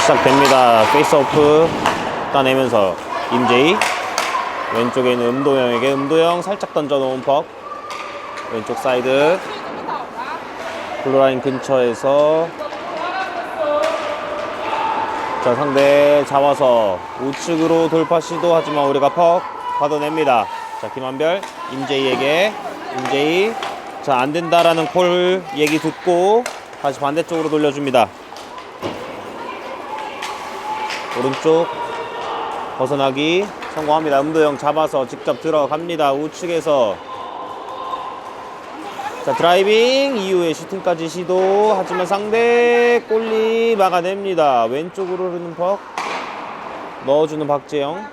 시작됩니다. 페이스오프 따내면서 임재희 왼쪽에 있는 음도영에게 음도영 살짝 던져놓은 퍽 왼쪽 사이드 블루라인 근처에서 자 상대 잡아서 우측으로 돌파 시도 하지만 우리가 퍽 받아냅니다. 자 김한별 임재희에게 임재희 자 안된다라는 콜 얘기 듣고 다시 반대쪽으로 돌려줍니다. 오른쪽 벗어나기 성공합니다. 음도영 잡아서 직접 들어갑니다. 우측에서 자 드라이빙 이후에 슈팅까지 시도 하지만 상대 골리 막아냅니다. 왼쪽으로 흐르는 퍽 넣어주는 박재영.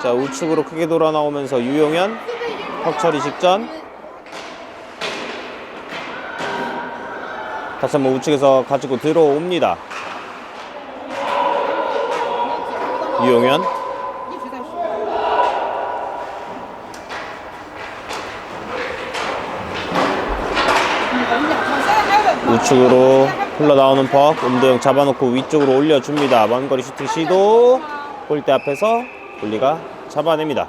자 우측으로 크게 돌아 나오면서 유용현 퍽 처리 직전 다시 한번 우측에서 가지고 들어옵니다. 유용현 우측으로 흘러나오는 퍽 음도영 잡아놓고 위쪽으로 올려줍니다. 먼거리 슈팅 시도 골대 앞에서 골리가 잡아냅니다.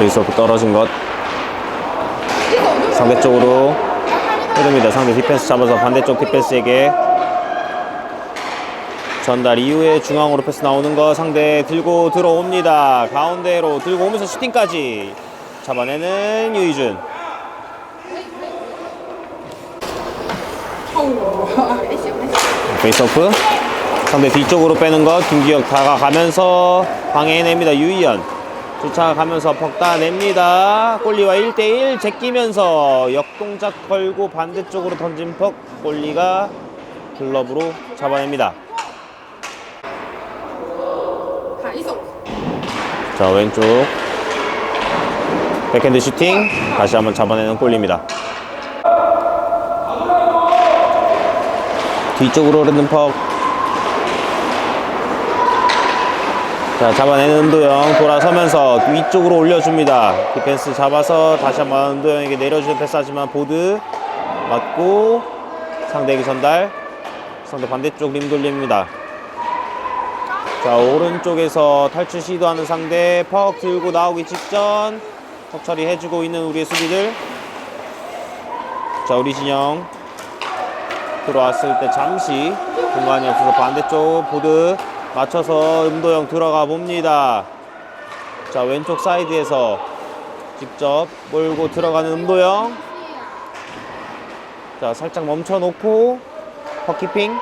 레이스오프 떨어진 것 상대 쪽으로 흐릅니다. 상대 디펜스 잡아서 반대쪽 디펜스에게 전달 이후에 중앙으로 패스 나오는 거 상대 들고 들어옵니다. 가운데로 들고 오면서 슈팅까지 잡아내는 유희준. 페이스오프 상대 뒤쪽으로 빼는 것 김기혁 다가가면서 방해해냅니다. 유희연 쫓아가면서 퍽 따냅니다. 골리와 1대1 제끼면서 역동작 걸고 반대쪽으로 던진 퍽 골리가 글러브로 잡아냅니다. 자 왼쪽 백핸드 슈팅 다시 한번 잡아내는 골입니다. 뒤쪽으로 흐르는 퍽 자 잡아내는 음도영 돌아서면서 위쪽으로 올려줍니다. 디펜스 잡아서 다시 한번 음도영에게 내려주는 패스하지만 보드 맞고 상대에게 전달 상대 반대쪽 림 돌립니다. 자 오른쪽에서 탈출 시도하는 상대 퍽 들고 나오기 직전 턱 처리해주고 있는 우리의 수비들. 자 우리 진영 들어왔을 때 잠시 공간이 없어서 반대쪽 보드 맞춰서 음도영 들어가 봅니다. 자 왼쪽 사이드에서 직접 몰고 들어가는 음도영. 자 살짝 멈춰놓고 퍽키핑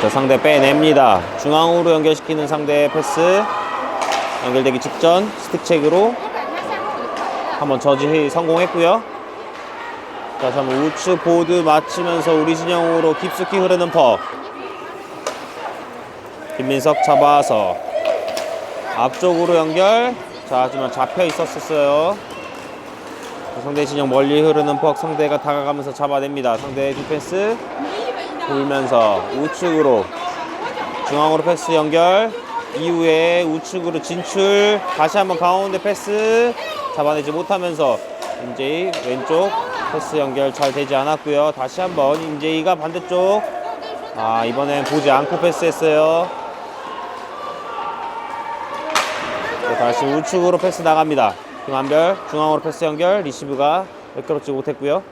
자 상대 빼냅니다. 중앙으로 연결시키는 상대 패스 연결되기 직전 스틱체크로 한번 저지 성공했고요. 다시 한번 우측 보드 맞추면서 우리 진영으로 깊숙이 흐르는 퍽 김민석 잡아서 앞쪽으로 연결. 자 하지만 잡혀 있었어요. 상대 진영 멀리 흐르는 퍽 상대가 다가가면서 잡아냅니다. 상대 디펜스 돌면서 우측으로 중앙으로 패스 연결 이후에 우측으로 진출 다시 한번 가운데 패스 잡아내지 못하면서 임재희 왼쪽 패스 연결 잘 되지 않았고요. 다시 한번 임재희가 반대쪽 이번엔 보지 않고 패스했어요. 네, 다시 우측으로 패스 나갑니다. 김한별 중앙으로 패스 연결 리시브가 매끄럽지 못했고요.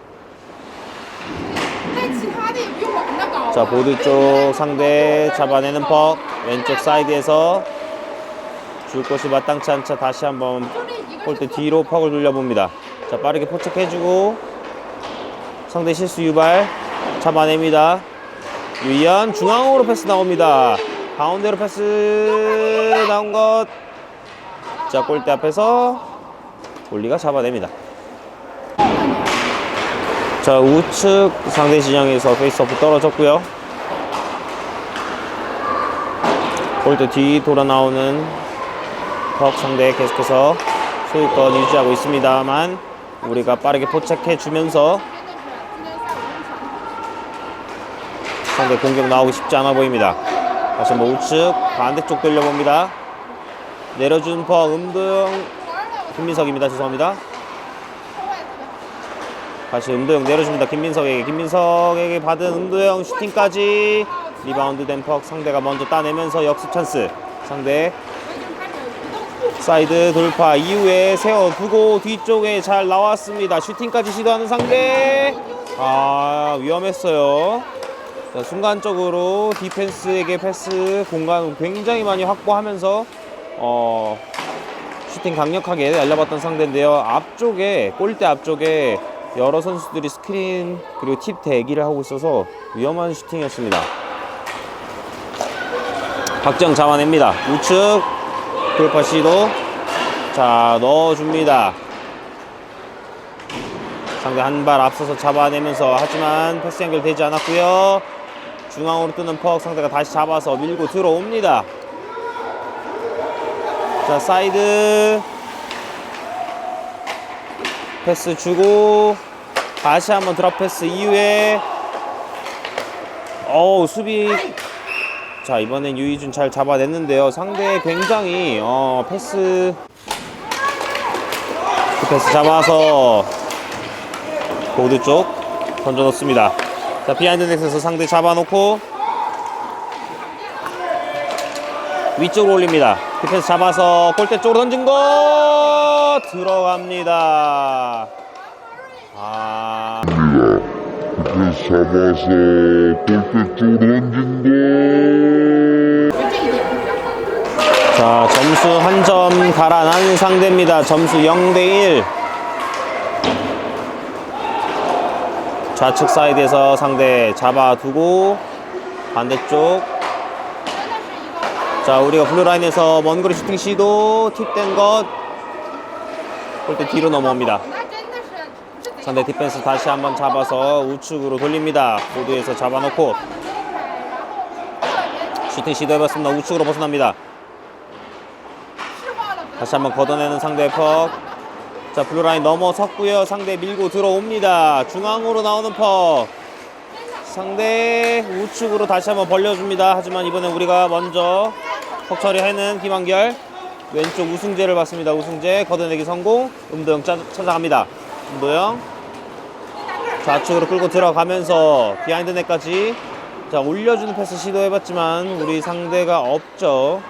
자 보드 쪽 상대 잡아내는 퍽 왼쪽 사이드에서 줄 곳이 마땅치 않자 다시 한번 골대 뒤로 퍽을 돌려봅니다. 자 빠르게 포착해주고 상대 실수 유발 잡아냅니다. 유희연 중앙으로 패스 나옵니다. 가운데로 패스 나온 것. 자 골대 앞에서 골리가 잡아냅니다. 자 우측 상대 진영에서 페이스오프 떨어졌고요. 골대 뒤 돌아 나오는 퍽 상대 계속해서 소유권 유지하고 있습니다만 우리가 빠르게 포착해 주면서 상대 공격 나오기 쉽지 않아 보입니다. 다시 한번 우측 반대쪽 돌려봅니다. 내려준 퍽 음도영 김민석입니다. 죄송합니다. 다시 음도영 내려줍니다. 김민석에게 받은 음도영 슈팅까지 리바운드 된 퍽 상대가 먼저 따내면서 역습 찬스. 상대 사이드 돌파 이후에 세워두고 뒤쪽에 잘 나왔습니다. 슈팅까지 시도하는 상대. 위험했어요. 자, 순간적으로 디펜스에게 패스 공간 굉장히 많이 확보하면서 슈팅 강력하게 날려봤던 상대인데요. 앞쪽에 골대 앞쪽에 여러 선수들이 스크린 그리고 팁 대기를 하고 있어서 위험한 슈팅이었습니다. 박정 잡아냅니다. 우측 돌파 시도. 자, 넣어줍니다. 상대 한 발 앞서서 잡아내면서 하지만 패스 연결되지 않았고요. 중앙으로 뜨는 퍽 상대가 다시 잡아서 밀고 들어옵니다. 자, 사이드 패스 주고 다시 한번 드랍 패스 이후에 수비. 자, 이번엔 유희준 잘 잡아냈는데요. 상대 굉장히 패스 잡아서 보드 쪽 던져놓습니다. 자, 비하인드 넷에서 상대 잡아놓고 위쪽으로 올립니다. 디펜스 잡아서 골대 쪽으로 던진 거 들어갑니다. 디펜스 잡아서 골대 쪽으로 던진 거. 자, 점수 한 점 달아난 상대입니다. 점수 0대1. 좌측 사이드에서 상대 잡아두고 반대쪽. 자, 우리가 블루라인에서 먼거리 슈팅 시도 팁된 것 골대 뒤로 넘어옵니다. 상대 디펜스 다시 한번 잡아서 우측으로 돌립니다. 보드에서 잡아놓고 슈팅 시도해봤습니다. 우측으로 벗어납니다. 다시 한번 걷어내는 상대의 퍽. 자, 블루라인 넘어섰고요. 상대 밀고 들어옵니다. 중앙으로 나오는 퍽. 상대 우측으로 다시 한번 벌려줍니다. 하지만 이번엔 우리가 먼저 퍽 처리하는 김한결. 왼쪽 우승재를 봤습니다. 우승재 걷어내기 성공. 음도영 찾아갑니다. 음도영 좌측으로 끌고 들어가면서 비하인드 넷까지. 자, 올려주는 패스 시도해봤지만 우리 상대가 없죠.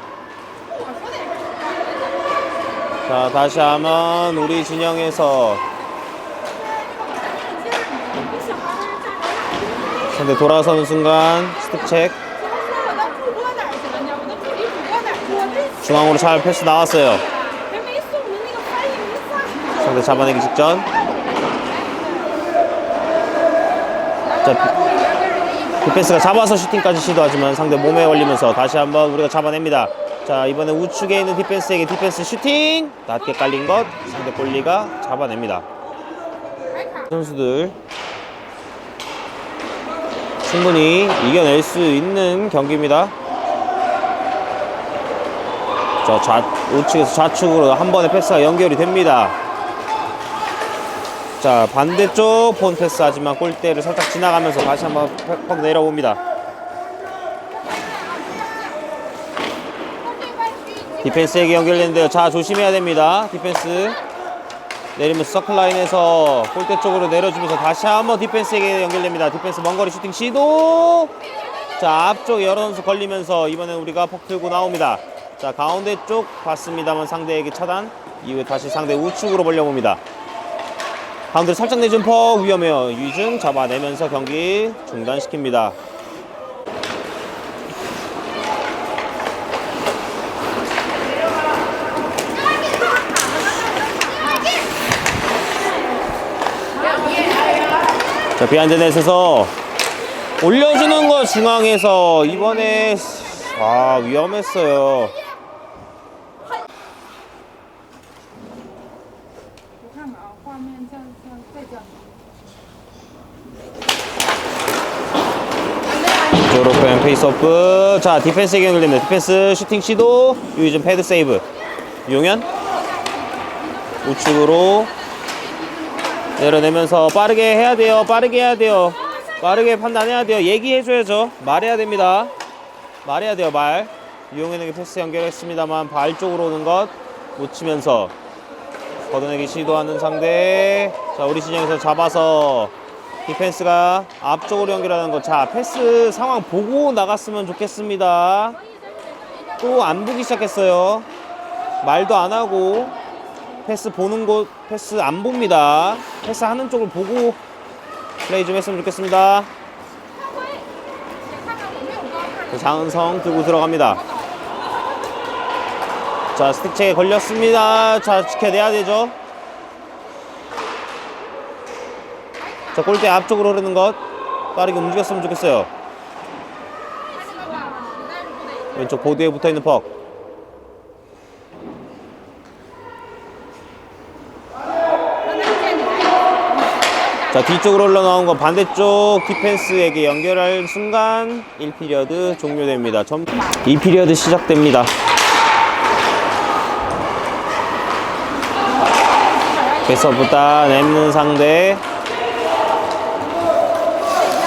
자, 다시 한번 우리 진영에서 상대 돌아서는 순간 스텝 중앙으로 잘 패스 나왔어요. 상대 잡아내기 직전. 자, 디펜스가 잡아서 슈팅까지 시도하지만 상대 몸에 걸리면서 다시 한번 우리가 잡아냅니다. 자, 이번에 우측에 있는 디펜스에게 디펜스 슈팅 낮게 깔린 것 상대 골리가 잡아냅니다. 선수들 충분히 이겨낼 수 있는 경기입니다. 자, 우측에서 좌측으로 한 번의 패스가 연결이 됩니다. 자, 반대쪽 폰 패스 하지만 골대를 살짝 지나가면서 다시 한번 퍽 내려옵니다. 디펜스에게 연결되는데요. 자, 조심해야 됩니다. 디펜스 내리면서 서클라인에서 골대 쪽으로 내려주면서 다시 한번 디펜스에게 연결됩니다. 디펜스 먼거리 슈팅 시도. 자, 앞쪽 여러 선수 걸리면서 이번엔 우리가 퍽 들고 나옵니다. 자, 가운데 쪽 봤습니다만 상대에게 차단 이후에 다시 상대 우측으로 벌려봅니다. 가운데로 살짝 내준 퍽 위험해요. 유희준 잡아내면서 경기 중단시킵니다. 자, 비하인드 넷에서 올려주는 거 중앙에서 이번에 위험했어요. 조로펜 페이스오프. 자, 디펜스에게 연결됩니다. 디펜스 슈팅 시도. 유희준 패드 세이브. 유용현 우측으로 내려내면서 빠르게 해야 돼요. 빠르게 해야 돼요. 빠르게 판단해야 돼요. 얘기해줘야죠. 말해야 됩니다. 말해야 돼요, 말. 유용현에게 패스 연결했습니다만 발 쪽으로 오는 것 놓치면서 걷어내기 시도하는 상대. 자, 우리 진영에서 잡아서 디펜스가 앞쪽으로 연결하는 것. 자, 패스 상황 보고 나갔으면 좋겠습니다. 또 안 보기 시작했어요. 말도 안 하고 패스 보는 곳, 패스 안 봅니다. 패스 하는 쪽을 보고 플레이 좀 했으면 좋겠습니다. 장은성 들고 들어갑니다. 자, 스틱체에 걸렸습니다. 자, 지켜내야 되죠. 자, 골대 앞쪽으로 흐르는 것 빠르게 움직였으면 좋겠어요. 왼쪽 보드에 붙어있는 퍽. 자, 뒤쪽으로 흘러나온 건 반대쪽 디펜스에게 연결할 순간 1피리어드 종료됩니다. 2피리어드 시작됩니다. 패스업부터 내는 상대.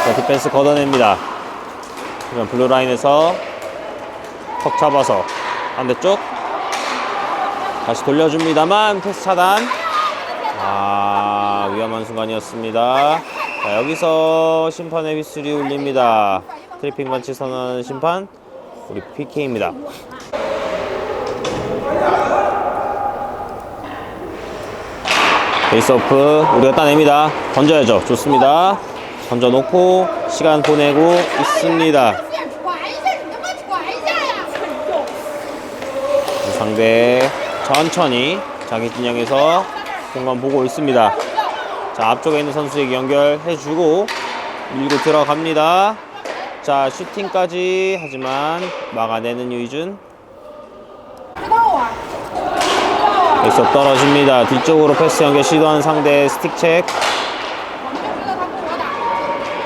자, 디펜스 걷어냅니다. 그럼 블루라인에서 턱 잡아서 반대쪽 다시 돌려줍니다만 패스 차단. 위험한 순간이었습니다. 자, 여기서 심판의 휘슬이 울립니다. 트래핑 반치 선언하는 심판 우리 PK입니다. 베이스오프 우리가 따냅니다. 던져야죠. 좋습니다. 던져놓고 시간 보내고 있습니다. 상대 천천히 자기 진영에서 공간 보고 있습니다. 자, 앞쪽에 있는 선수에게 연결해주고 밀고 들어갑니다. 자, 슈팅까지 하지만 막아내는 유희준. 계속 떨어집니다. 뒤쪽으로 패스 연결 시도하는 상대 스틱 체크.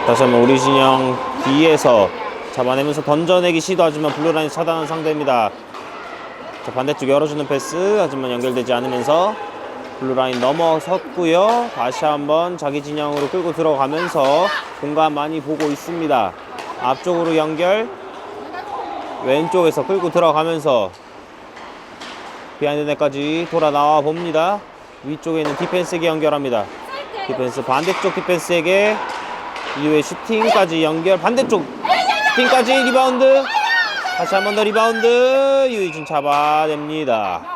다시 한번 우리 진영 뒤에서 잡아내면서 던져내기 시도하지만 블루라인 차단한 상대입니다. 자, 반대쪽 열어주는 패스 하지만 연결되지 않으면서 블루라인 넘어섰고요. 다시 한번 자기 진영으로 끌고 들어가면서 공간 많이 보고 있습니다. 앞쪽으로 연결. 왼쪽에서 끌고 들어가면서 비하인드 넷까지 돌아 나와 봅니다. 위쪽에 있는 디펜스에게 연결합니다. 디펜스 반대쪽 디펜스에게 이후에 슈팅까지 연결. 반대쪽 슈팅까지 리바운드. 다시 한 번 더 리바운드. 유희준 잡아냅니다.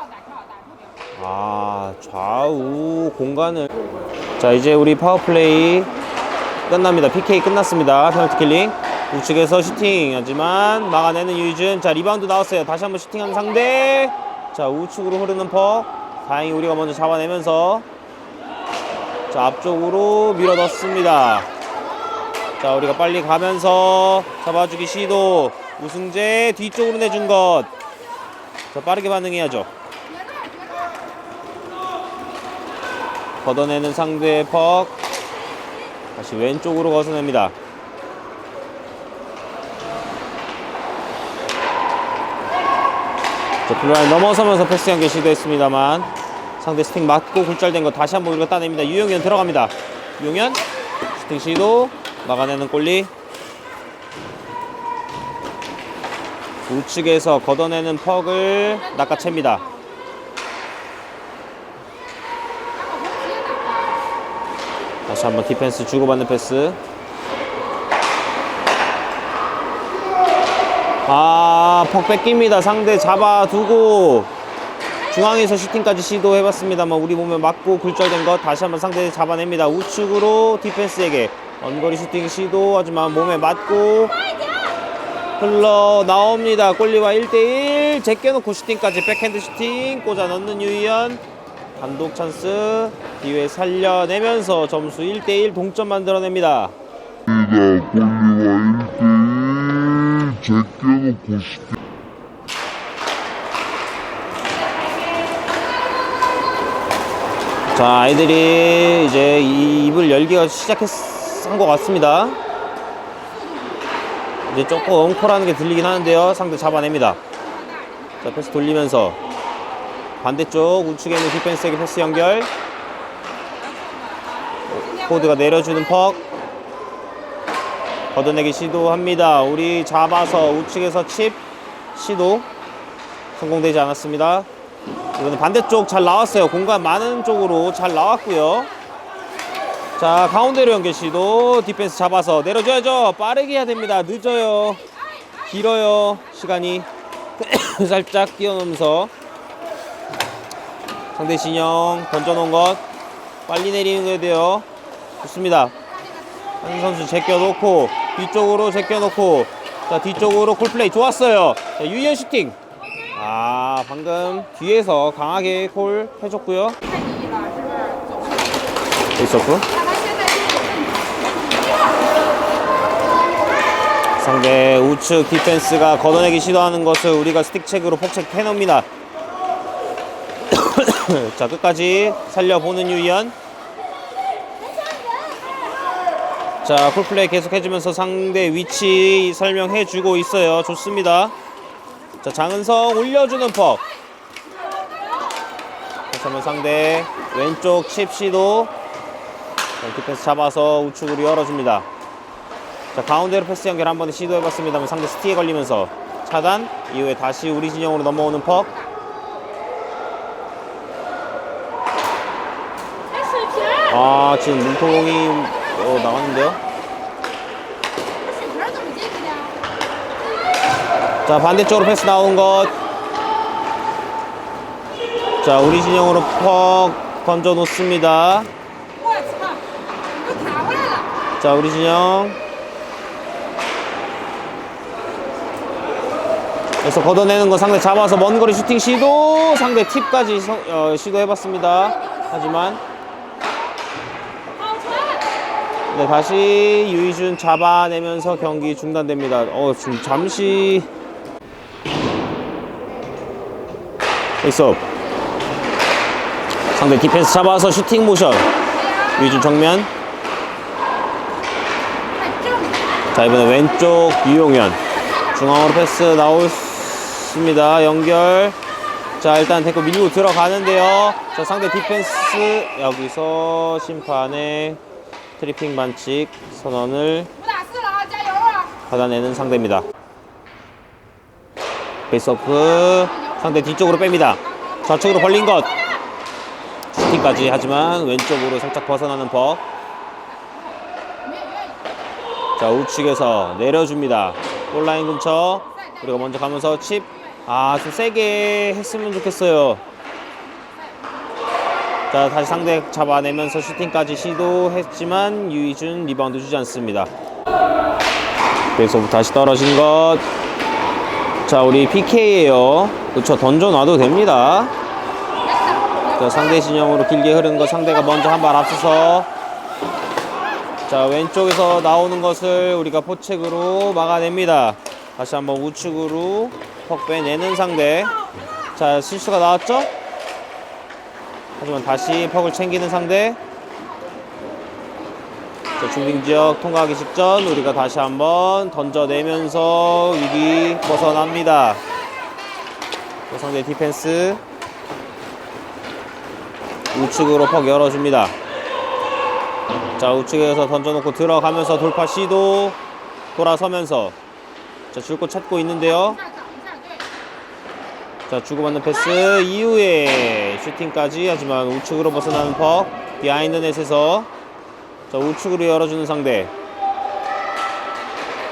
좌우 공간을. 자, 이제 우리 파워플레이 끝납니다. PK 끝났습니다. 페널티 킬링 우측에서 슈팅 하지만 막아내는 유희준. 자, 리바운드 나왔어요. 다시 한번 슈팅하는 상대. 자, 우측으로 흐르는 퍽. 다행히 우리가 먼저 잡아내면서 자, 앞쪽으로 밀어 넣습니다. 자, 우리가 빨리 가면서 잡아주기 시도. 우승재 뒤쪽으로 내준 것. 자, 빠르게 반응해야죠. 걷어내는 상대의 퍽. 다시 왼쪽으로 걷어냅니다. 자, 블루라인 넘어서면서 패스 연결 시도했습니다만 상대 스틱 맞고 굴절된 거 다시 한번 우리가 따냅니다. 유용현 들어갑니다. 유용현 스틱 시도 막아내는 골리. 우측에서 걷어내는 퍽을 낚아챕니다. 다시 한번 디펜스 주고받는 패스. 퍽 뺏깁니다. 상대 잡아두고 중앙에서 슈팅까지 시도해봤습니다만 우리 몸에 맞고 굴절된 것. 다시 한번 상대 잡아냅니다. 우측으로 디펜스에게 원거리 슈팅 시도 하지만 몸에 맞고 흘러나옵니다. 골리와 1대1 제껴놓고 슈팅까지 백핸드 슈팅 꽂아 넣는 유희연. 단독 찬스 기회 살려내면서 점수 1대1 동점 만들어냅니다. 골리와 1대1 제껴놓고 슈팅. 자, 아이들이 이제 입을 열기가 시작한 것 같습니다. 이제 조금 콜하는 게 들리긴 하는데요. 상대 잡아냅니다. 자, 패스 돌리면서 반대쪽 우측에 있는 디펜스에게 패스 연결. 코드가 내려주는 퍽. 걷어내기 시도합니다. 우리 잡아서 우측에서 칩 시도 성공되지 않았습니다. 이번엔 반대쪽 잘 나왔어요. 공간 많은 쪽으로 잘 나왔고요. 자, 가운데로 연결 시도. 디펜스 잡아서 내려줘야죠. 빠르게 해야 됩니다. 늦어요. 길어요. 시간이. 살짝 뛰어넘으면서 상대 진영 던져놓은 것 빨리 내리는 거야 돼요. 좋습니다. 한 선수 제껴놓고 뒤쪽으로 제껴놓고 자 뒤쪽으로 콜플레이 좋았어요. 자, 유희연 슈팅. 아 방금 뒤에서 강하게 콜 해줬고요. 있었고 상대 우측 디펜스가 걷어내기 시도하는 것을 우리가 스틱책으로 폭책해놓습니다. 자 끝까지 살려보는 유희연. 자 콜플레이 계속 해주면서 상대 위치 설명해주고 있어요. 좋습니다. 자 장은성 올려주는 퍽. 그러면 상대 왼쪽 칩 시도. 자, 디펜스 잡아서 우측으로 열어줍니다. 자 가운데로 패스 연결 한번 시도해봤습니다만 상대 스티에 걸리면서 차단. 이후에 다시 우리 진영으로 넘어오는 퍽. 아 지금 문통이 나왔는데요. 자 반대쪽으로 패스 나온 것. 자 우리 진영으로 퍽 던져 놓습니다. 자 우리 진영 그래서 걷어내는 거 상대 잡아서 먼 거리 슈팅 시도. 상대 팁까지 시도해봤습니다. 하지만 네, 다시 유희준 잡아내면서 경기 중단됩니다. 지금 잠시 페이스업. 상대 디펜스 잡아서 슈팅 모션. 유희준 정면. 자 이번에 왼쪽 유용현 중앙으로 패스 나왔습니다. 연결. 자 일단 데리고 밀고 들어가는데요. 자 상대 디펜스 여기서 심판의 트리핑 반칙 선언을 받아내는 상대입니다. 베이스오프. 상대 뒤쪽으로 뺍니다. 좌측으로 벌린 것. 슈팅까지 하지만 왼쪽으로 살짝 벗어나는 퍽. 자 우측에서 내려줍니다. 골라인 근처 우리가 먼저 가면서 칩. 좀 세게 했으면 좋겠어요. 자 다시 상대 잡아내면서 슈팅까지 시도했지만 유희준 리바운드 주지 않습니다. 베이스오프 다시 떨어진 것. 자 우리 PK예요. 그쵸 던져놔도 됩니다. 자 상대 진영으로 길게 흐른 거 상대가 먼저 한 발 앞서서 자 왼쪽에서 나오는 것을 우리가 포책으로 막아냅니다. 다시 한번 우측으로 퍽 빼내는 상대. 자 실수가 나왔죠? 하지만 다시 퍽을 챙기는 상대. 자, 중딩지역 통과하기 직전 우리가 다시 한번 던져내면서 위기 벗어납니다. 상대 디펜스 우측으로 퍽 열어줍니다. 자 우측에서 던져놓고 들어가면서 돌파 시도. 돌아서면서 자 줄 곳 찾고 있는데요. 자 주고받는 패스 이후에 슈팅까지. 하지만 우측으로 벗어나는 퍽. 비하인드 넷에서 자 우측으로 열어주는 상대.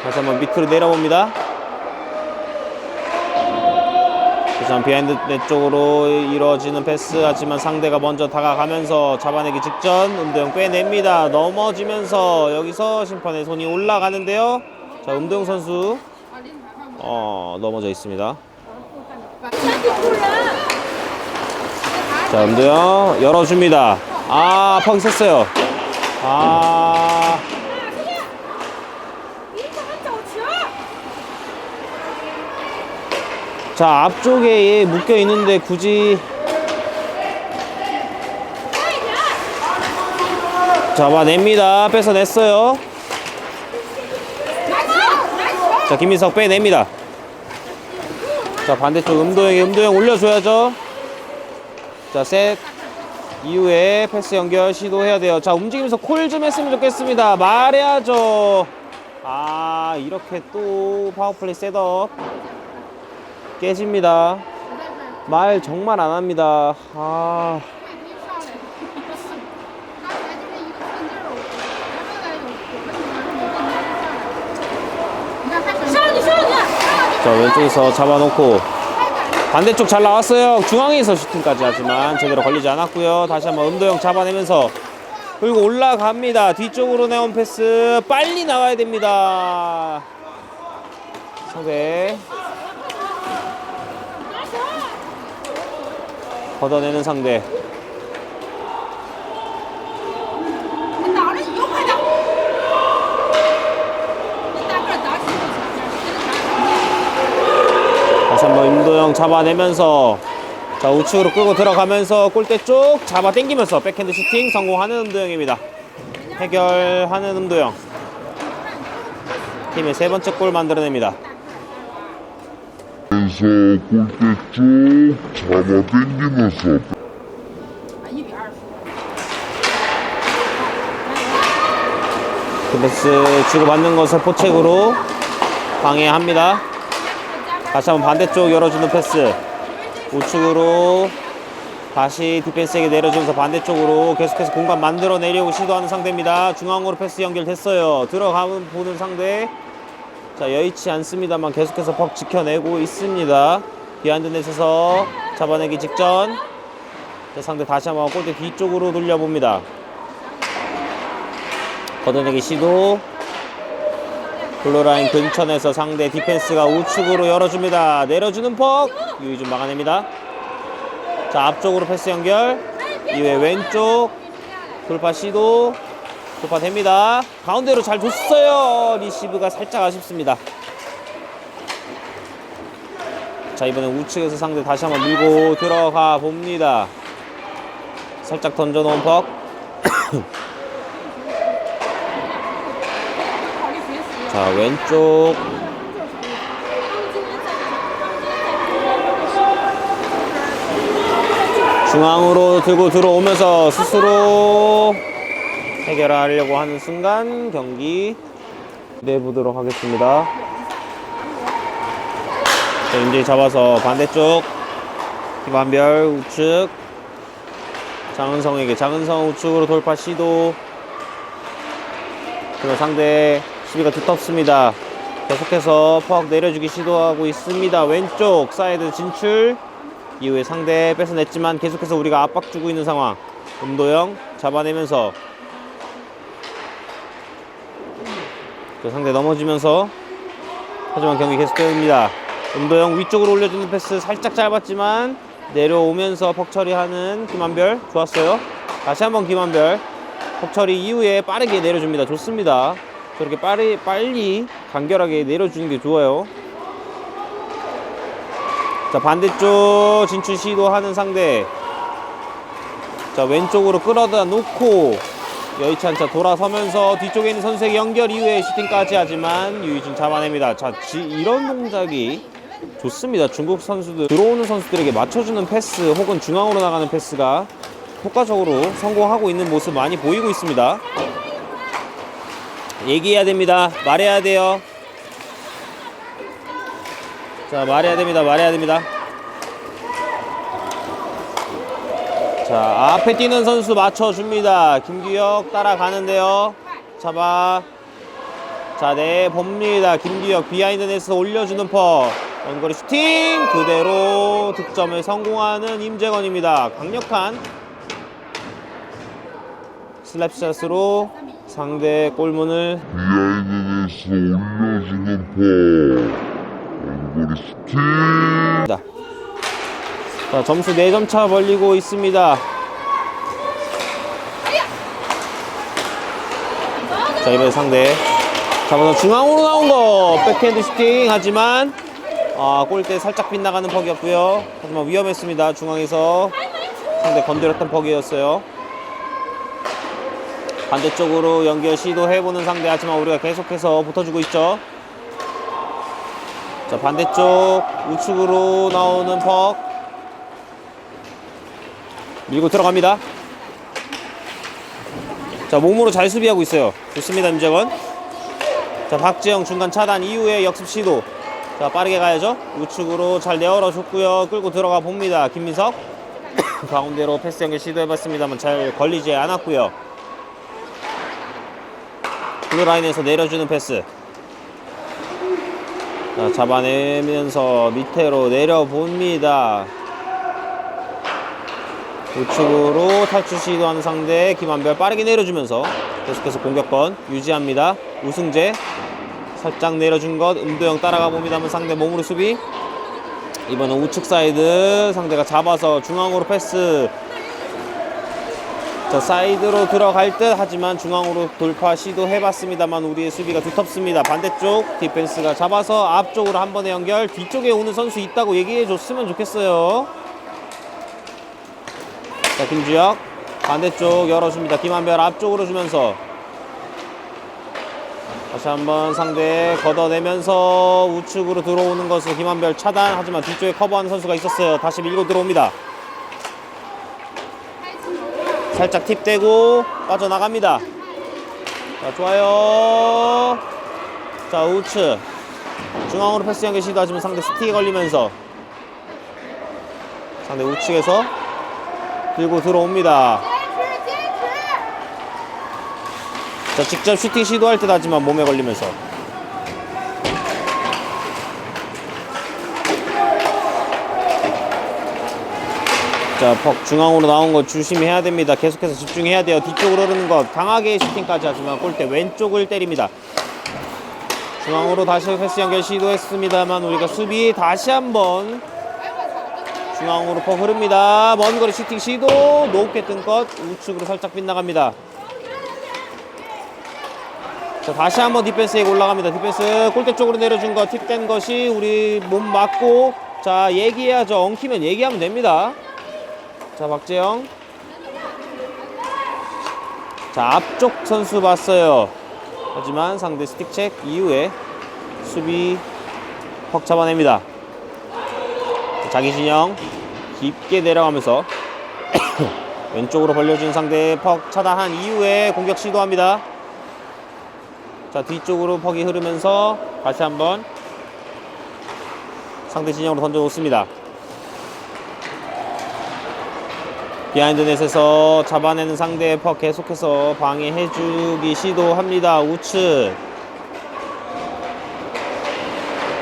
다시 한번 밑으로 내려봅니다. 다시 한번 비하인드 넷 쪽으로 이루어지는 패스. 하지만 상대가 먼저 다가가면서 잡아내기 직전 음도영 빼냅니다. 넘어지면서 여기서 심판의 손이 올라가는데요. 자 음도영 선수 넘어져 있습니다. 자 음도영 열어줍니다. 퍽이 샜어요. 자 앞쪽에 묶여 있는데 굳이 잡아냅니다. 뺏어냈어요. 자 김민석 빼냅니다. 자 반대쪽 음도영 올려줘야죠. 자 셋 이후에 패스 연결 시도해야 돼요. 자 움직이면서 콜 좀 했으면 좋겠습니다. 말해야죠. 아, 이렇게 또 파워플레이 셋업 깨집니다. 말 정말 안 합니다. 아, 자, 왼쪽에서 잡아놓고 반대쪽 잘 나왔어요. 중앙에서 슈팅까지 하지만 제대로 걸리지 않았고요. 다시 한번 음도영 잡아내면서 그리고 올라갑니다. 뒤쪽으로 내온 패스 빨리 나와야 됩니다. 상대 걷어내는 상대. 다시 한번 임도영 잡아내면서 자, 우측으로 끌고 들어가면서 골대 쪽 잡아 당기면서 백핸드 슈팅 성공하는 음도영입니다. 해결하는 음도영. 팀의 세 번째 골 만들어냅니다. 그래서 골대 쭉 잡아당기면서 그 패스 주고받는 것을 포책으로 방해합니다. 다시 한번 반대쪽 열어주는 패스. 우측으로 다시 디펜스에게 내려주면서 반대쪽으로 계속해서 공간 만들어내려고 시도하는 상대입니다. 중앙으로 패스 연결됐어요. 들어가면 보는 상대. 자, 여의치 않습니다만 계속해서 퍽 지켜내고 있습니다. 비하인드 넷에서 잡아내기 직전. 자, 상대 다시 한번 골대 뒤쪽으로 돌려봅니다. 걷어내기 시도. 블루라인 근처에서 상대 디펜스가 우측으로 열어줍니다. 내려주는 퍽 유희준 막아냅니다. 자, 앞쪽으로 패스 연결. 이외 왼쪽 돌파 시도. 돌파됩니다. 가운데로 잘 줬어요. 리시브가 살짝 아쉽습니다. 자, 이번엔 우측에서 상대 다시 한번 밀고 들어가 봅니다. 살짝 던져놓은 퍽. 자, 왼쪽 중앙으로 들고 들어오면서 스스로 해결하려고 하는 순간 경기 내보도록 하겠습니다. 자, 임진이 잡아서 반대쪽 김한별 우측 장은성에게 장은성 우측으로 돌파 시도. 그리고 상대 수비가 두텁습니다. 계속해서 퍽 내려주기 시도하고 있습니다. 왼쪽 사이드 진출 이후에 상대 뺏어냈지만 계속해서 우리가 압박 주고 있는 상황. 음도영 잡아내면서 상대 넘어지면서 하지만 경기 계속됩니다. 음도영 위쪽으로 올려주는 패스 살짝 짧았지만 내려오면서 퍽 처리하는 김한별 좋았어요. 다시 한번 김한별 퍽 처리 이후에 빠르게 내려줍니다. 좋습니다. 저렇게 빨리 간결하게 내려주는 게 좋아요. 자, 반대쪽 진출 시도하는 상대. 자, 왼쪽으로 끌어다 놓고 여의치 않자 돌아서면서 뒤쪽에 있는 선수에게 연결 이후에 슈팅까지 하지만 유희준 잡아냅니다. 자, 이런 동작이 좋습니다. 중국 선수들 들어오는 선수들에게 맞춰주는 패스 혹은 중앙으로 나가는 패스가 효과적으로 성공하고 있는 모습 많이 보이고 있습니다. 얘기해야 됩니다. 말해야 돼요. 자, 말해야 됩니다. 자, 앞에 뛰는 선수 맞춰줍니다. 김규혁 따라가는데요. 잡아. 자, 네, 봅니다. 김규혁 비하인드 넷에서 올려주는 퍼. 원거리 슈팅 그대로 득점에 성공하는 임재건입니다. 강력한 슬랩샷으로 상대 골문을 비하인드에서 올려주는 퍼 원거리 슈팅. 자, 점수 4점 차 벌리고 있습니다. 자, 이번에 상대 잡아서 중앙으로 나온 거 백핸드 슈팅 하지만 골대 살짝 빗나가는 퍽이었고요. 하지만 위험했습니다. 중앙에서 상대 건드렸던 퍽이었어요. 반대쪽으로 연결 시도해보는 상대 하지만 우리가 계속해서 붙어주고 있죠. 자, 반대쪽 우측으로 나오는 퍽 밀고 들어갑니다. 자, 몸으로 잘 수비하고 있어요. 좋습니다, 임재건. 자, 박지영 중간 차단 이후에 역습 시도. 자, 빠르게 가야죠. 우측으로 잘 내어줬고요. 끌고 들어가 봅니다. 김민석. 가운데로 패스 연결 시도해봤습니다만 잘 걸리지 않았고요. 블루라인에서 내려주는 패스. 자, 잡아내면서 밑으로 내려봅니다. 우측으로 탈출 시도하는 상대 김한별 빠르게 내려주면서 계속해서 공격권 유지합니다. 우승재 살짝 내려준 것 음도영 따라가 봅니다만 상대 몸으로 수비. 이번은 우측 사이드 상대가 잡아서 중앙으로 패스. 자, 사이드로 들어갈 듯 하지만 중앙으로 돌파 시도해봤습니다만 우리의 수비가 두텁습니다. 반대쪽 디펜스가 잡아서 앞쪽으로 한 번의 연결. 뒤쪽에 오는 선수 있다고 얘기해줬으면 좋겠어요. 자, 김주혁 반대쪽 열어줍니다. 김한별 앞쪽으로 주면서 다시 한번 상대 걷어내면서 우측으로 들어오는 것을 김한별 차단. 하지만 뒤쪽에 커버하는 선수가 있었어요. 다시 밀고 들어옵니다. 살짝 팁대고 빠져나갑니다. 자, 좋아요. 자, 우측 중앙으로 패스 연결 시도하지만 상대 스틱에 걸리면서 상대 우측에서 들고 들어옵니다. 자, 직접 슈팅 시도할 듯 하지만 몸에 걸리면서 자, 퍽 중앙으로 나온 거 조심해야 됩니다. 계속해서 집중해야 돼요. 뒤쪽으로 흐르는 것 강하게 슈팅까지 하지만 골대 왼쪽을 때립니다. 중앙으로 다시 패스 연결 시도했습니다만 우리가 수비 다시 한번 중앙으로 퍽 흐릅니다. 먼 거리 슈팅 시도 높게 뜬 것 우측으로 살짝 빗나갑니다. 자, 다시 한번 디펜스에 올라갑니다. 디펜스 골대 쪽으로 내려준 거 팁된 것이 우리 몸 맞고. 자, 얘기해야죠. 엉키면 얘기하면 됩니다. 자, 박재영. 자, 앞쪽 선수 봤어요. 하지만 상대 스틱 체크 이후에 수비 퍽 잡아냅니다. 자, 자기 진영 깊게 내려가면서 왼쪽으로 벌려준 상대 퍽 차단한 이후에 공격 시도합니다. 자, 뒤쪽으로 퍽이 흐르면서 다시 한번 상대 진영으로 던져놓습니다. 비하인드 넷에서 잡아내는 상대의 퍽 계속해서 방해해주기 시도합니다. 우측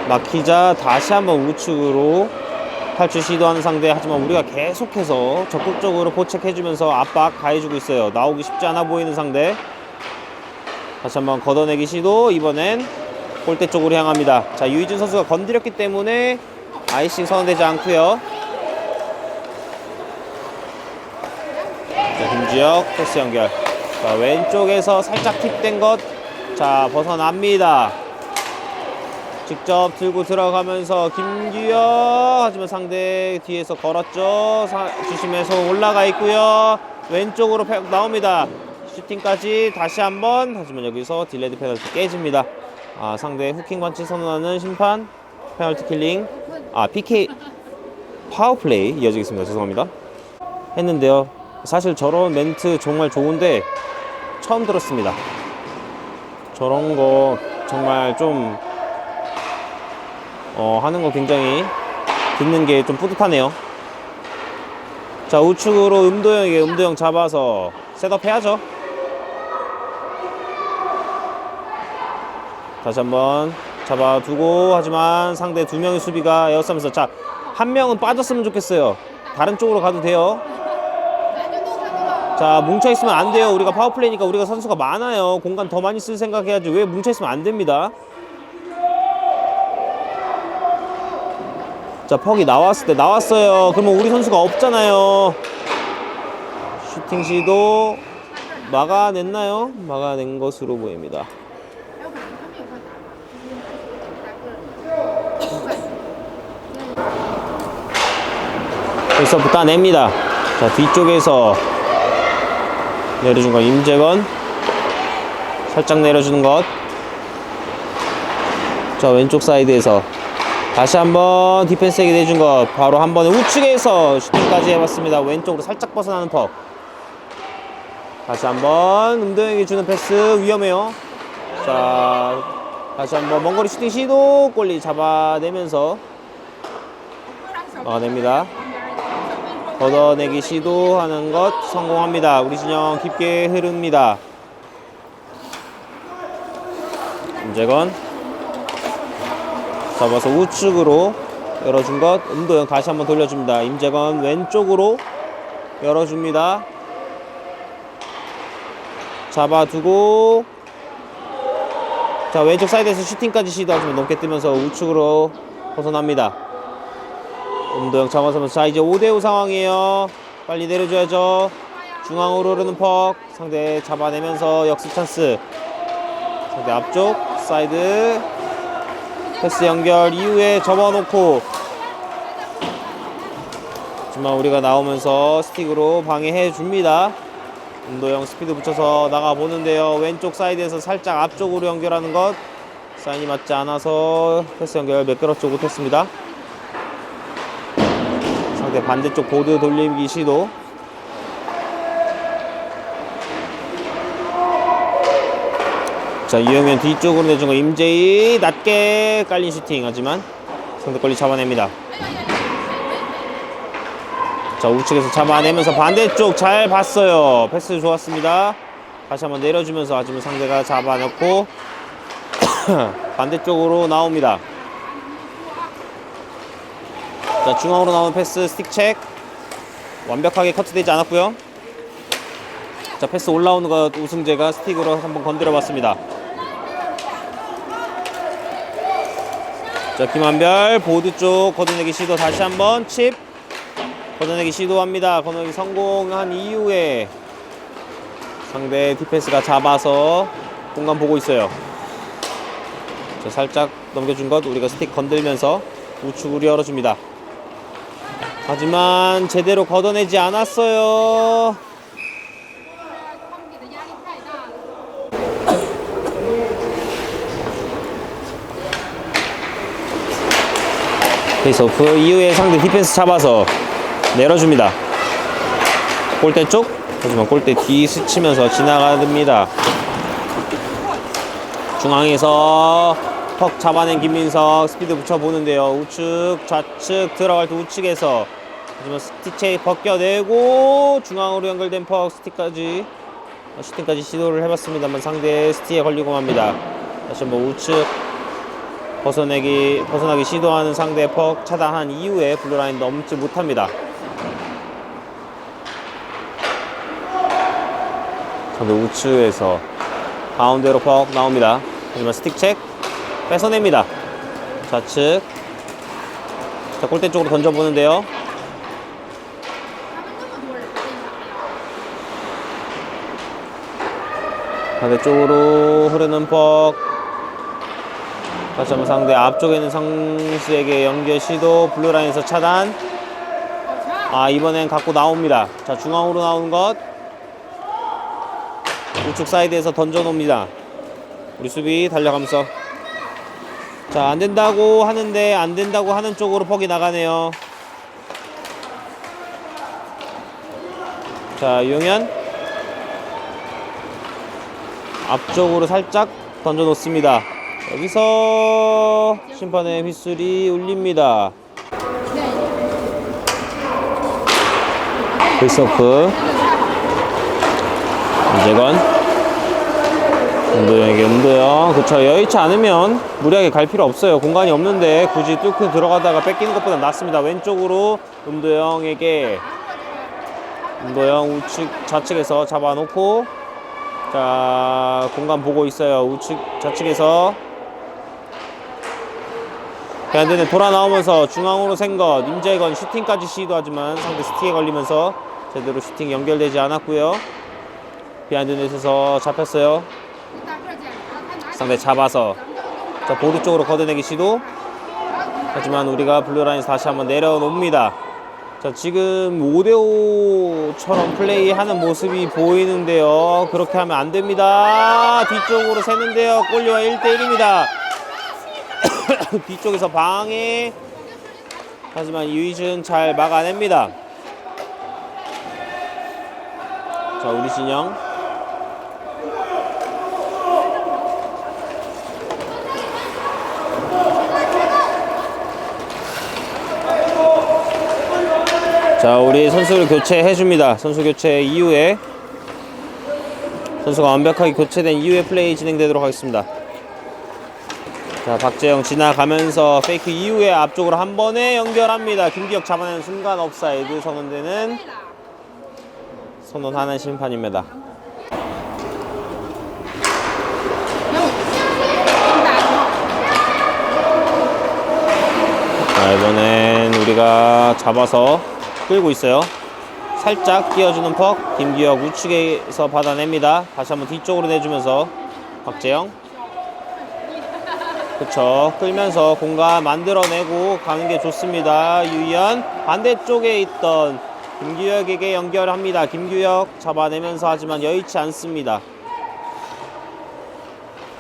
막히자 다시 한번 우측으로 탈출 시도하는 상대. 하지만 우리가 계속해서 적극적으로 포책해주면서 압박 가해주고 있어요. 나오기 쉽지 않아 보이는 상대. 다시 한번 걷어내기 시도. 이번엔 골대 쪽으로 향합니다. 자, 유희준 선수가 건드렸기 때문에 아이싱 선언되지 않고요. 자, 김주혁 패스 연결. 자, 왼쪽에서 살짝 팁된 것. 자, 벗어납니다. 직접 들고 들어가면서 김규혁. 하지만 상대 뒤에서 걸었죠. 주심에서 올라가 있고요. 왼쪽으로 나옵니다. 슈팅까지 다시 한번. 하지만 여기서 딜레드 페널티 깨집니다. 아, 상대 후킹 반칙 선언하는 심판. 페널티 킬링. 아, PK 파워플레이 이어지겠습니다. 죄송합니다. 했는데요. 사실 저런 멘트 정말 좋은데 처음 들었습니다. 저런 거 정말 좀 하는 거 굉장히 듣는 게 좀 뿌듯하네요. 자, 우측으로 음도영에게 음도영 잡아서 셋업 해야죠. 다시 한번 잡아두고. 하지만 상대 두 명의 수비가 에어싸면서 자, 한 명은 빠졌으면 좋겠어요. 다른 쪽으로 가도 돼요. 자, 뭉쳐있으면 안 돼요. 우리가 파워플레이니까 우리가 선수가 많아요. 공간 더 많이 쓸 생각해야지. 왜 뭉쳐있으면 안 됩니다. 자, 퍽이 나왔을 때 나왔어요. 그러면 우리 선수가 없잖아요. 슈팅 시도 막아냈나요? 막아낸 것으로 보입니다. 여기서 따냅니다. 자, 뒤쪽에서 내려준 건 임재건. 살짝 내려주는 것. 자, 왼쪽 사이드에서 다시 한번 디펜스에게 내준 것. 바로 한 번에 우측에서 슈팅까지 해봤습니다. 왼쪽으로 살짝 벗어나는 퍽. 다시 한번 음도영이 주는 패스 위험해요. 자, 다시 한번 먼거리 슈팅 시도. 골리 잡아내면서 막아냅니다. 걷어내기 시도하는 것 성공합니다. 우리 진영 깊게 흐릅니다. 임재건 잡아서 우측으로 열어준 것 음도영 다시 한번 돌려줍니다. 임재건 왼쪽으로 열어줍니다. 잡아두고 자 왼쪽 사이드에서 슈팅까지 시도하지만 높게 뜨면서 우측으로 벗어납니다. 음도영 잡아서면서 자 이제 5대5 상황이에요. 빨리 내려줘야죠. 중앙으로 흐르는 퍽 상대 잡아내면서 역습 찬스. 상대 앞쪽 사이드 패스 연결 이후에 접어놓고 하지만 우리가 나오면서 스틱으로 방해해 줍니다. 음도영 스피드 붙여서 나가보는데요. 왼쪽 사이드에서 살짝 앞쪽으로 연결하는 것 사인이 맞지 않아서 패스 연결 매끄럽지 못했습니다. 상대 반대쪽 보드 돌리기 시도. 자 이영현 뒤쪽으로 내준 거 임재희 낮게 깔린 슈팅 하지만 상대 골리 잡아냅니다. 자 우측에서 잡아내면서 반대쪽 잘 봤어요. 패스 좋았습니다. 다시 한번 내려주면서 하지만 상대가 잡아놓고 반대쪽으로 나옵니다. 자 중앙으로 나오는 패스 스틱 체크 완벽하게 커트되지 않았고요. 자 패스 올라오는 것 우승재가 스틱으로 한번 건드려 봤습니다. 자 김한별 보드 쪽 걷어내기 시도 다시 한번 칩 걷어내기 시도합니다. 걷어내기 성공한 이후에 상대 디펜스가 잡아서 공간 보고 있어요. 자 살짝 넘겨준 것 우리가 스틱 건들면서 우측으로 열어줍니다. 하지만 제대로 걷어내지 않았어요. 페이스오프 이후에 상대 디펜스 잡아서 내려줍니다. 골대 쪽 하지만 골대 뒤 스치면서 지나갑니다. 중앙에서 턱 잡아낸 김민석 스피드 붙여보는데요. 우측 좌측 들어갈 때 우측에서 하지만 스틱체 벗겨내고 중앙으로 연결된 퍽 슈팅까지 시도를 해봤습니다만 상대 스틱에 걸리고 맙니다. 다시 한번 우측 벗어나기 시도하는 상대 퍽 차단한 이후에 블루라인 넘지 못합니다. 상대 우측에서 가운데로 퍽 나옵니다. 하지만 스틱 체크 뺏어냅니다. 좌측 자 골대 쪽으로 던져보는데요. 반대쪽으로 흐르는 퍽 다시 한번 상대 앞쪽에 있는 상수에게 연결 시도 블루라인에서 차단. 이번엔 갖고 나옵니다. 자 중앙으로 나오는 것 우측 사이드에서 던져놓습니다. 우리 수비 달려가면서 자 안된다고 하는데 안된다고 하는 쪽으로 퍽이 나가네요. 자 유영현 앞쪽으로 살짝 던져놓습니다. 여기서 심판의 휘슬이 울립니다. 페이스오프 임재건 음도영에게 음도영 그쵸 여의치 않으면 무리하게 갈 필요 없어요. 공간이 없는데 굳이 뚫고 들어가다가 뺏기는 것보다 낫습니다. 왼쪽으로 음도영에게 음도영 우측 좌측에서 잡아놓고 자 공간 보고 있어요. 우측 좌측에서 안되네 돌아 나오면서 중앙으로 생것 임재건 슈팅까지 시도하지만 상대 스틱에 걸리면서 제대로 슈팅 연결되지 않았고요. 비하인드 넷에서 잡혔어요. 상대 잡아서 자 보드 쪽으로 걷어내기 시도 하지만 우리가 블루라인에서 다시 한번 내려놓습니다. 자 지금 5대5처럼 플레이하는 모습이 보이는데요. 그렇게 하면 안됩니다. 뒤쪽으로 새는데요. 골리와 1대1입니다. 뒤쪽에서 방해 하지만 유이준 잘 막아냅니다. 자 우리 진영 자, 우리 선수를 교체해줍니다. 선수 교체 이후에 선수가 완벽하게 교체된 이후에 플레이 진행되도록 하겠습니다. 자, 박재영 지나가면서 페이크 이후에 앞쪽으로 한 번에 연결합니다. 김기혁 잡아내는 순간 옵사이드 선언하는 심판입니다. 자, 이번엔 우리가 잡아서 끌고 있어요. 살짝 끼워주는 퍽, 김기혁 우측에서 받아냅니다. 다시 한번 뒤쪽으로 내주면서 박재영, 그쵸, 끌면서 공간 만들어내고 가는 게 좋습니다. 유희연 반대쪽에 있던 김규혁에게 연결합니다. 김규혁 잡아내면서 하지만 여의치 않습니다.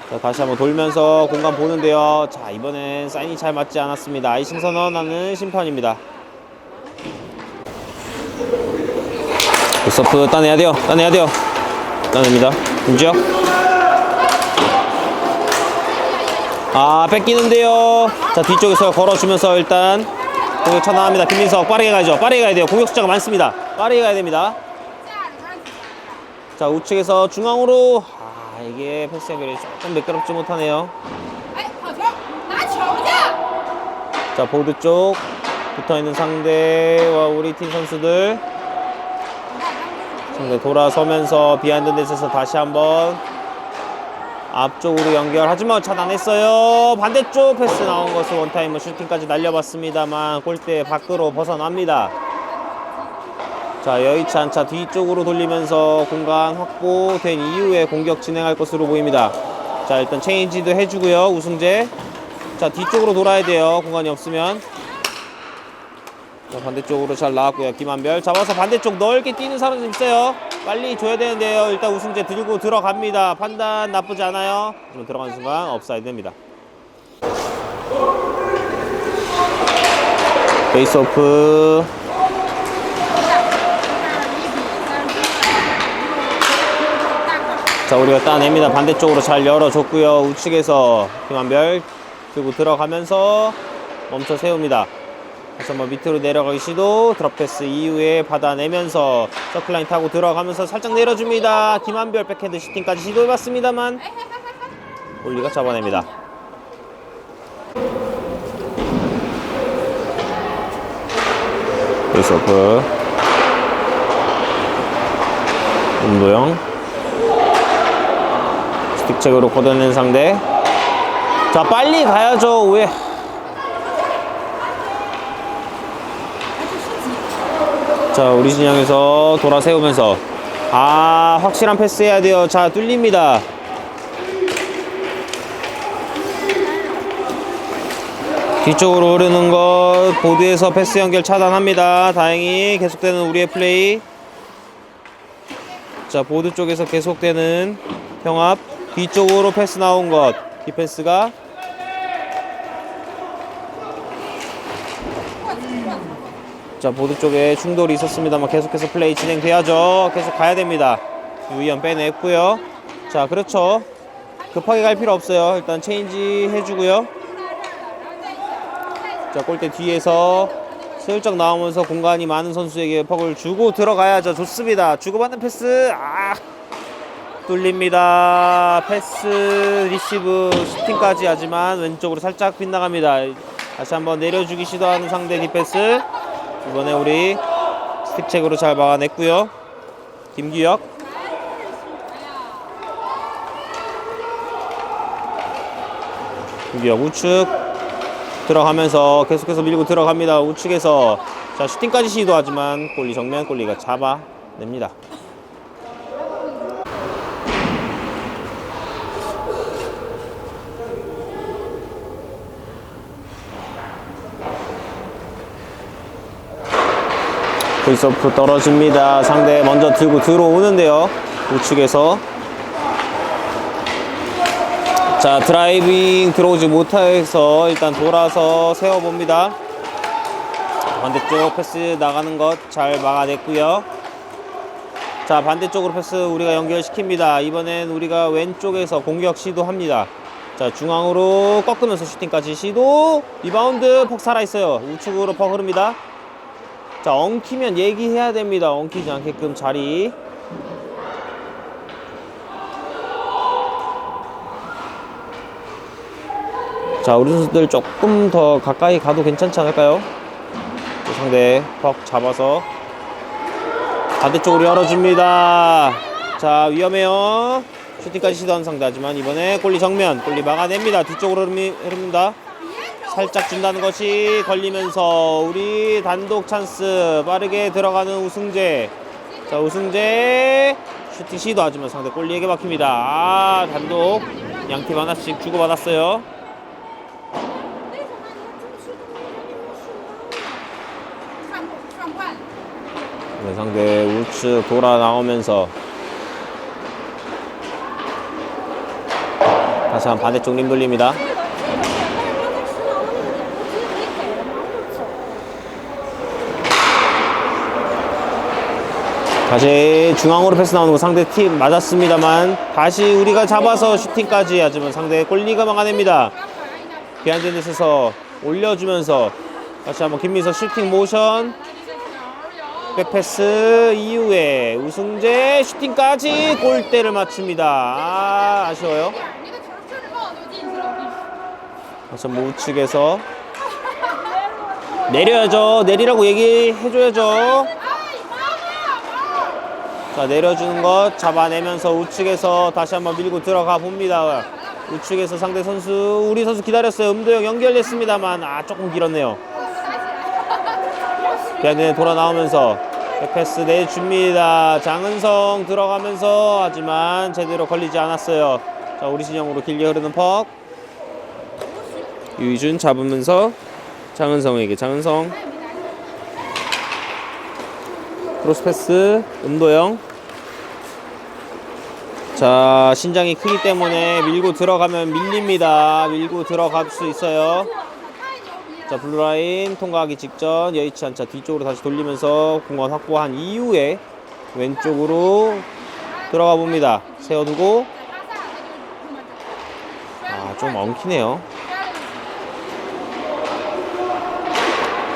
자, 다시 한번 돌면서 공간 보는데요. 자, 이번엔 사인이 잘 맞지 않았습니다. 아이싱 선언하는 심판입니다. 서프 따내야 돼요. 따냅니다. 김주혁. 아, 뺏기는데요. 자, 뒤쪽에서 걸어주면서 일단 공격 차단합니다. 김민석 빠르게 가야죠. 빠르게 가야 돼요. 공격 숫자가 많습니다. 빠르게 가야 됩니다. 자, 우측에서 중앙으로. 아, 이게 패스 연결이 조금 매끄럽지 못하네요. 자, 보드 쪽 붙어있는 상대와 우리 팀 선수들, 상대 돌아서면서 비하인드 넷에서 다시 한번 앞쪽으로 연결, 하지만 차단했어요. 반대쪽 패스 나온 것을 원타임으로 슈팅까지 날려봤습니다만 골대 밖으로 벗어납니다. 자, 여의치 않자 뒤쪽으로 돌리면서 공간 확보된 이후에 공격 진행할 것으로 보입니다. 자, 일단 체인지도 해주고요. 우승재. 자, 뒤쪽으로 돌아야 돼요. 공간이 없으면. 자, 반대쪽으로 잘 나왔고요. 김한별 잡아서 반대쪽 넓게 뛰는 사람 좀 있어요. 빨리 줘야 되는데요. 일단 우승재 들고 들어갑니다. 판단 나쁘지 않아요. 지금 들어가는 순간 업사이드입니다. 페이스오프. 자, 우리가 따냅니다. 반대쪽으로 잘 열어줬고요. 우측에서 김한별 들고 들어가면서 멈춰 세웁니다. 다시 한번 밑으로 내려가기 시도, 드롭패스 이후에 받아내면서 서클라인 타고 들어가면서 살짝 내려줍니다. 김한별 백핸드 슈팅까지 시도해봤습니다만 올리가 잡아냅니다. 페이스오프. 운도영 스틱책으로 걷어낸 상대. 자, 빨리 가야죠. 왜? 자, 우리 진영에서 돌아 세우면서, 아, 확실한 패스 해야 돼요. 자, 뚫립니다. 뒤쪽으로 흐르는 것, 보드에서 패스 연결 차단합니다. 다행히 계속되는 우리의 플레이. 자, 보드 쪽에서 계속되는 평합, 뒤쪽으로 패스 나온 것, 디펜스가 자, 보드 쪽에 충돌이 있었습니다만 계속해서 플레이 진행돼야죠. 계속 가야 됩니다. 유희연 빼냈고요. 자, 그렇죠. 급하게 갈 필요 없어요. 일단 체인지 해주고요. 자, 골대 뒤에서 슬쩍 나오면서 공간이 많은 선수에게 퍽을 주고 들어가야죠. 좋습니다. 주고받는 패스. 아, 뚫립니다. 패스, 리시브, 슈팅까지 하지만 왼쪽으로 살짝 빗나갑니다. 다시 한번 내려주기 시도하는 상대 디펜스. 이번에 우리 스틱책으로 잘 막아냈고요. 김규혁. 김규혁 우측 들어가면서 계속해서 밀고 들어갑니다. 우측에서 자, 슈팅까지 시도하지만 골리 정면, 골리가 잡아냅니다. 페이스오프 떨어집니다. 상대 먼저 들고 들어오는데요. 우측에서 자, 드라이빙 들어오지 못해서 일단 돌아서 세워봅니다. 반대쪽 패스 나가는 것 잘 막아냈고요. 자, 반대쪽으로 패스 우리가 연결시킵니다. 이번엔 우리가 왼쪽에서 공격 시도합니다. 자, 중앙으로 꺾으면서 슈팅까지 시도. 리바운드 퍽 살아있어요. 우측으로 퍽 흐릅니다. 자, 엉키면 얘기해야 됩니다. 엉키지 않게끔 자리. 자, 우리 선수들 조금 더 가까이 가도 괜찮지 않을까요? 상대 퍽 잡아서 반대쪽으로 열어줍니다. 자, 위험해요. 슈팅까지 시도한 상대. 하지만 이번에 골리 정면, 골리 막아냅니다. 뒤쪽으로 흐릅니다. 살짝 준다는 것이 걸리면서 우리 단독 찬스. 빠르게 들어가는 우승재. 자, 우승재 슈팅 시도하지만 상대 골리에게 막힙니다. 아, 단독 양팀 하나씩 주고받았어요. 네, 상대 우측 돌아 나오면서 다시 한 반대쪽 림 돌립니다. 다시 중앙으로 패스 나오는 거 상대 팀 맞았습니다만 다시 우리가 잡아서 슈팅까지. 하지만 상대 골리가 막아냅니다. 비하인드 넷에서 올려주면서 다시 한번 김민서 슈팅 모션 백패스 이후에 우승재 슈팅까지. 골대를 맞춥니다. 아, 아쉬워요. 다시 한번 우측에서 내려야죠. 내리라고 얘기해줘야죠. 자, 내려주는 것 잡아내면서 우측에서 다시 한번 밀고 들어가 봅니다. 우측에서 상대 선수, 우리 선수 기다렸어요. 음도영 연결됐습니다만 조금 길었네요. 비하인드 돌아 나오면서 백패스 내줍니다. 장은성 들어가면서 하지만 제대로 걸리지 않았어요. 자, 우리 진영으로 길게 흐르는 퍽. 유희준 잡으면서 장은성에게. 장은성 크로스 패스 음도영. 자, 신장이 크기 때문에 밀고 들어가면 밀립니다. 밀고 들어갈 수 있어요. 자, 블루라인 통과하기 직전 여의치 않자 뒤쪽으로 다시 돌리면서 공간 확보한 이후에 왼쪽으로 들어가 봅니다. 세워두고. 좀 엉키네요.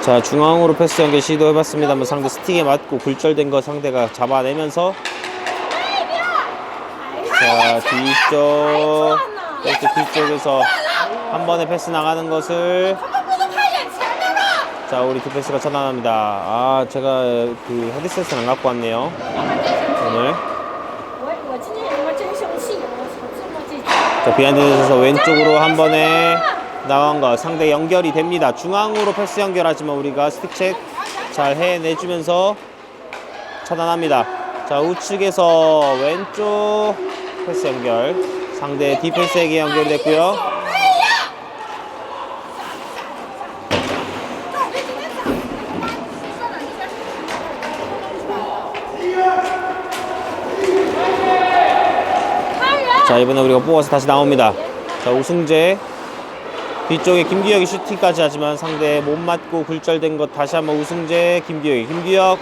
자, 중앙으로 패스 연결 시도해봤습니다만 상대 스틱에 맞고 굴절된 거 상대가 잡아내면서. 자, 뒤쪽 뒤쪽에서 한 번에 패스 나가는 것을. 자, 우리 디펜스가 차단합니다. 제가 그 헤드셋을 안 갖고 왔네요 오늘. 자, 비하인드에서 왼쪽으로 한 번에 나간 거 상대 연결이 됩니다. 중앙으로 패스 연결하지만 우리가 스틱 체크 잘 해내주면서 차단합니다. 자, 우측에서 왼쪽 패스 연결 상대 디펜스에게 연결이 됐고요. 자, 이번에 우리가 뽑아서 다시 나옵니다. 자, 우승재 뒤쪽에 김규혁이 슈팅까지 하지만 상대 못 맞고 굴절된 것. 다시 한번 우승재 김규혁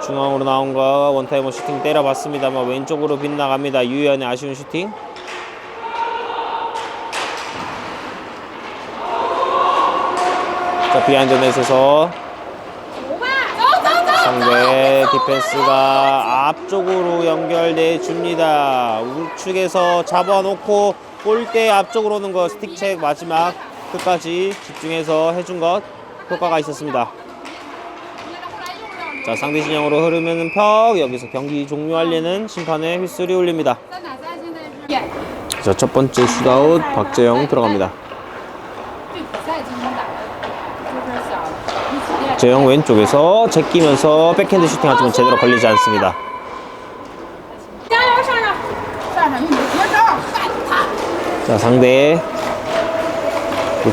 중앙으로 나온 거 원타이머 슈팅 때려봤습니다만 왼쪽으로 빗나갑니다. 유현의 아쉬운 슈팅. 자, 비하인드 넷에서 상대 디펜스가 앞쪽으로 연결돼 줍니다. 우측에서 잡아놓고 골대 앞쪽으로 오는 거 스틱 체크 마지막 끝까지 집중해서 해준 것 효과가 있었습니다. 자, 상대 진영으로 흐르면 퍽. 여기서 경기 종료하려는 심판의 휘슬이 울립니다. 자, 첫 번째 슛아웃 박재영 들어갑니다. 재영 왼쪽에서 제끼면서 백핸드 슈팅하지만 제대로 걸리지 않습니다. 자, 상대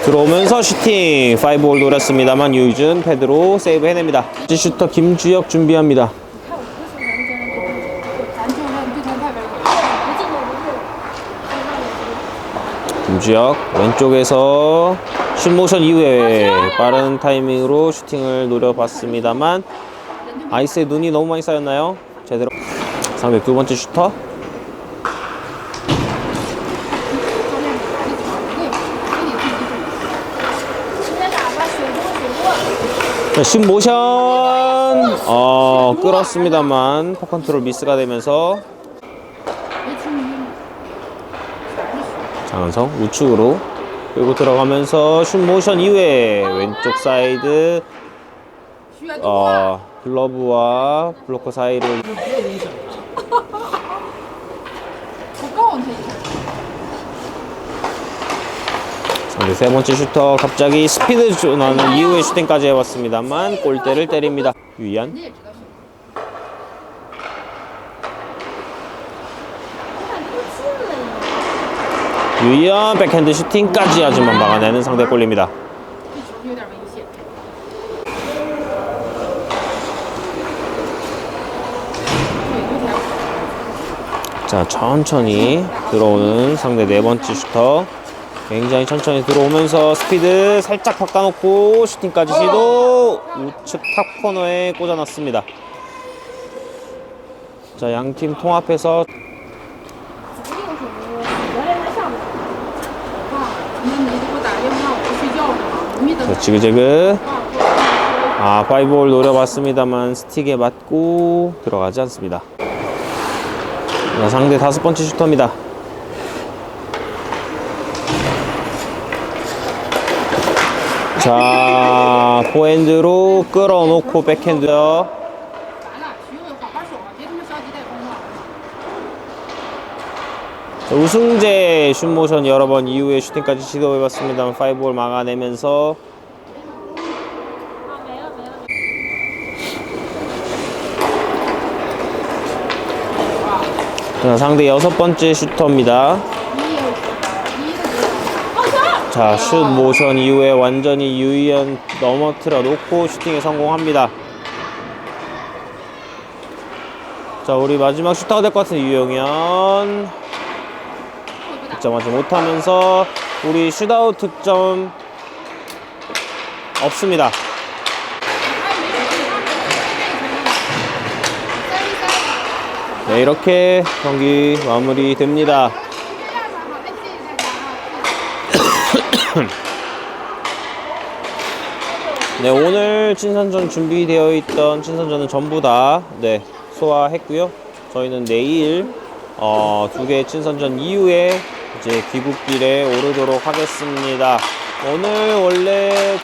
들어오면서 슈팅 5홀 노렸습니다만 유희준 패드로 세이브 해냅니다. 슈터 김주혁 준비합니다. 김주혁 왼쪽에서 슛모션 이후에 빠른 타이밍으로 슈팅을 노려봤습니다만 아이스에 눈이 너무 많이 쌓였나요? 제대로. 상대 두 번째 슈터. 자, 신모션 끌었습니다만 퍼 컨트롤 미스가 되면서 장은성 우측으로 끌고 들어가면서 슛모션 이후에 왼쪽 사이드 글러브와 블로커 사이를 상대 세 번째 슈터 갑자기 스피드 나는 이후에 슈팅까지 해봤습니다만 골대를 때립니다. 유이안 유이안 백핸드 슈팅까지 하지만 막아내는 상대 골입니다. 자, 천천히 들어오는 상대 네 번째 슈터 굉장히 천천히 들어오면서 스피드 살짝 바꿔놓고 슈팅까지 시도 우측 탑 코너에 꽂아놨습니다. 자, 양팀 통합해서 자, 지그재그 파이브홀 노려봤습니다만 스틱에 맞고 들어가지 않습니다. 자, 상대 다섯 번째 슈터입니다. 자, 포핸드로 끌어놓고 백핸드요. 자, 우승재 슛모션 여러 번 이후에 슈팅까지 시도해봤습니다만 파이브홀 막아내면서 자, 상대 여섯 번째 슈터입니다. 자, 슛 모션 이후에 완전히 유이안 넘어뜨려 놓고 슈팅에 성공합니다. 자, 우리 마지막 슈터가 될 것 같은 유영현 득점하지 못하면서 우리 슛아웃 득점 없습니다. 네, 이렇게 경기 마무리됩니다. 네, 오늘 친선전 준비되어 있던 친선전은 전부 다 소화했고요. 저희는 내일 두 개의 친선전 이후에 이제 귀국길에 오르도록 하겠습니다. 오늘 원래